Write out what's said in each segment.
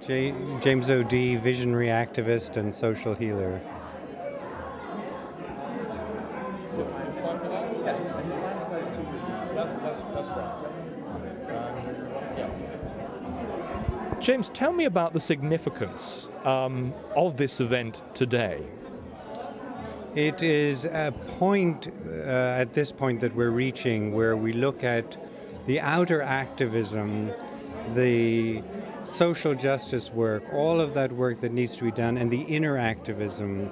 James O.D., visionary activist and social healer. James, tell me about the significance of this event today. It is a point at this point that we're reaching where we look at the outer activism, the social justice work, all of that work that needs to be done, and the inner activism.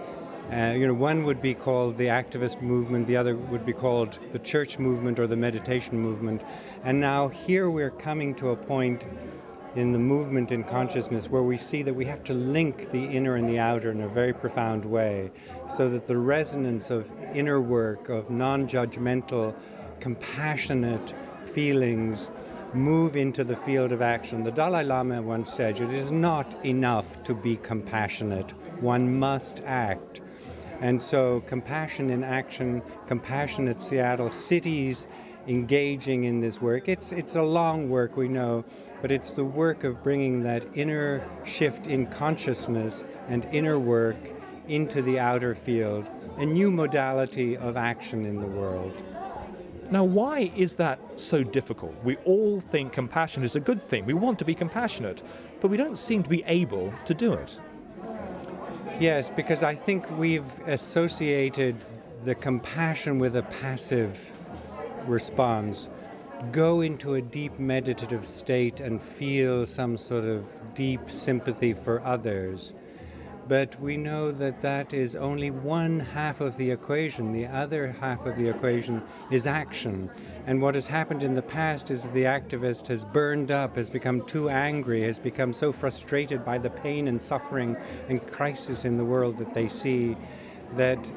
One would be called the activist movement, the other would be called the church movement or the meditation movement. And now here we're coming to a point in the movement in consciousness where we see that we have to link the inner and the outer in a very profound way, so that the resonance of inner work, of non-judgmental, compassionate feelings move into the field of action. The Dalai Lama once said, it is not enough to be compassionate, one must act. And so compassion in action, compassionate Seattle, cities engaging in this work. It's a long work, we know, but it's the work of bringing that inner shift in consciousness and inner work into the outer field, a new modality of action in the world. Now, why is that so difficult? We all think compassion is a good thing. We want to be compassionate, but we don't seem to be able to do it. Yes, because I think we've associated the compassion with a passive response. Go into a deep meditative state and feel some sort of deep sympathy for others. But we know that that is only one half of the equation. The other half of the equation is action. And what has happened in the past is that the activist has burned up, has become too angry, has become so frustrated by the pain and suffering and crisis in the world that they see that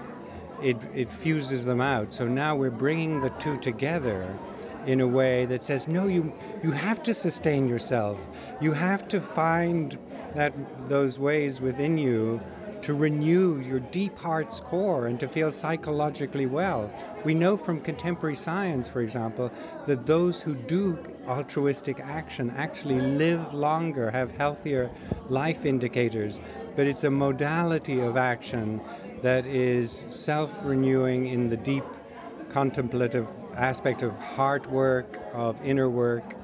it fuses them out. So now we're bringing the two together in a way that says, no, you have to sustain yourself. You have to find those ways within you to renew your deep heart's core and to feel psychologically well. We know from contemporary science, for example, that those who do altruistic action actually live longer, have healthier life indicators. But it's a modality of action that is self-renewing in the deep contemplative aspect of heart work, of inner work,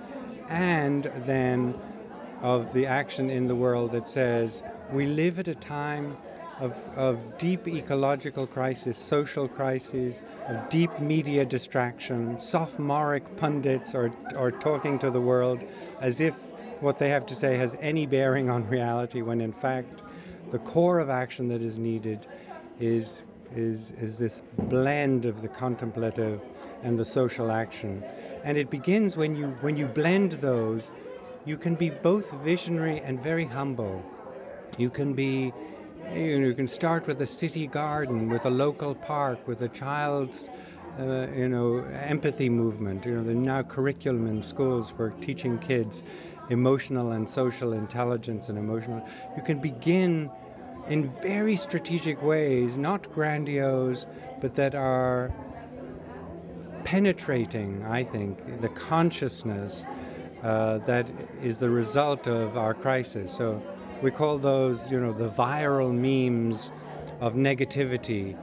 and then of the action in the world that says we live at a time of deep ecological crisis, social crises, of deep media distraction. Sophomoric pundits are talking to the world as if what they have to say has any bearing on reality, when in fact the core of action that is needed is this blend of the contemplative and the social action. And it begins when you blend those. You can be both visionary and very humble. You can be, you can start with a city garden, with a local park, with a child's, empathy movement. The now curriculum in schools for teaching kids emotional and social intelligence and emotional. You can begin in very strategic ways, not grandiose, but that are penetrating, I think, the consciousness that is the result of our crisis. So we call those, the viral memes of negativity.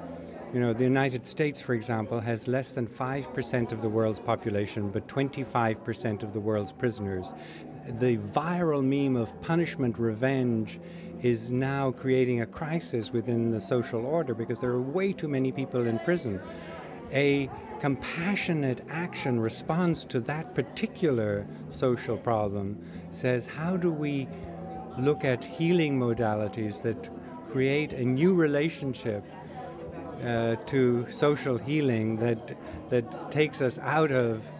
The United States, for example, has less than 5% of the world's population, but 25% of the world's prisoners. The viral meme of punishment, revenge, is now creating a crisis within the social order because there are way too many people in prison. A compassionate action response to that particular social problem says, how do we look at healing modalities that create a new relationship to social healing that takes us out of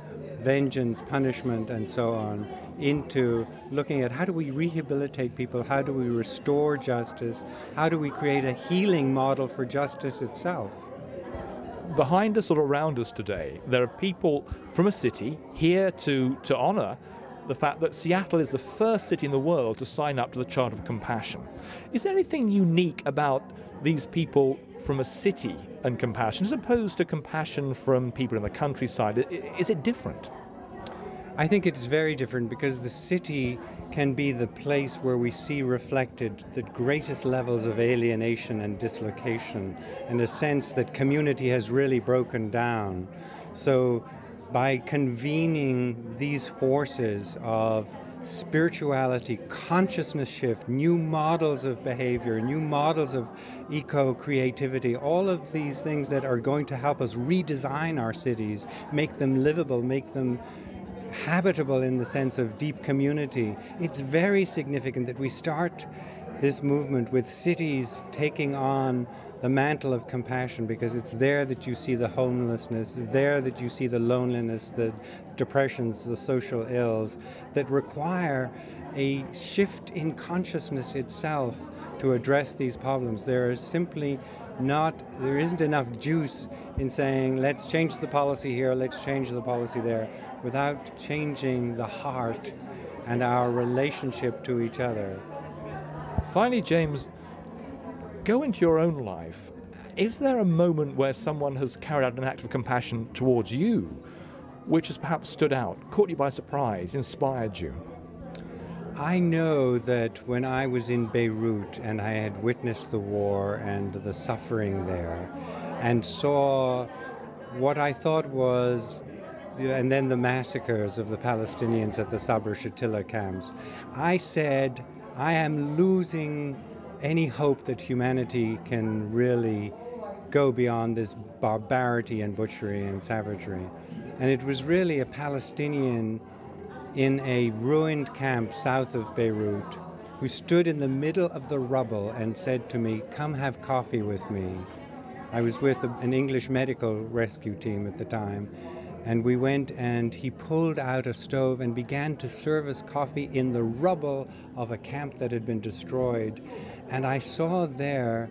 vengeance, punishment, and so on, into looking at how do we rehabilitate people, how do we restore justice, how do we create a healing model for justice itself. Behind us or around us today, there are people from a city here to honor the fact that Seattle is the first city in the world to sign up to the Charter of Compassion. Is there anything unique about these people from a city and compassion as opposed to compassion from people in the countryside? Is it different? I think it's very different because the city can be the place where we see reflected the greatest levels of alienation and dislocation, in a sense that community has really broken down. So by convening these forces of spirituality, consciousness shift, new models of behavior, new models of eco-creativity, all of these things that are going to help us redesign our cities, make them livable, make them habitable in the sense of deep community. It's very significant that we start this movement with cities taking on the mantle of compassion, because it's there that you see the homelessness, there that you see the loneliness, the depressions, the social ills that require a shift in consciousness itself to address these problems. There isn't enough juice in saying, let's change the policy here, let's change the policy there, without changing the heart and our relationship to each other. Finally, James, go into your own life. Is there a moment where someone has carried out an act of compassion towards you, which has perhaps stood out, caught you by surprise, inspired you? I know that when I was in Beirut and I had witnessed the war and the suffering there, and saw what I thought was, and then the massacres of the Palestinians at the Sabra Shatila camps, I said, I am losing any hope that humanity can really go beyond this barbarity and butchery and savagery. And it was really a Palestinian in a ruined camp south of Beirut who stood in the middle of the rubble and said to me, come have coffee with me. I was with an English medical rescue team at the time, and we went and he pulled out a stove and began to serve us coffee in the rubble of a camp that had been destroyed. And I saw there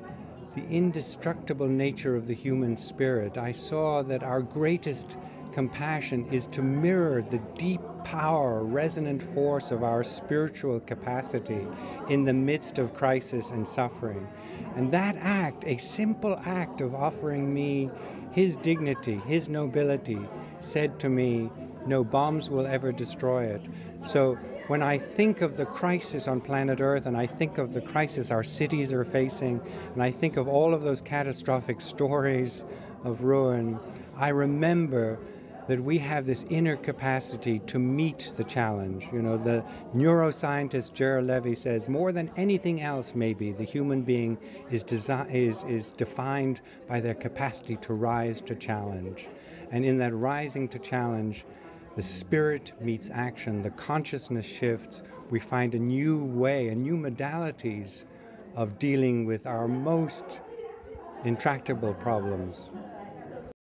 the indestructible nature of the human spirit. I saw that our greatest compassion is to mirror the deep power, resonant force of our spiritual capacity in the midst of crisis and suffering. And that act, a simple act of offering me his dignity, his nobility, said to me, no bombs will ever destroy it. So when I think of the crisis on planet Earth, and I think of the crisis our cities are facing, and I think of all of those catastrophic stories of ruin, I remember that we have this inner capacity to meet the challenge. You know, the neuroscientist Gerald Levy says, more than anything else maybe, the human being is defined by their capacity to rise to challenge. And in that rising to challenge, the spirit meets action, the consciousness shifts, we find a new way, a new modalities of dealing with our most intractable problems.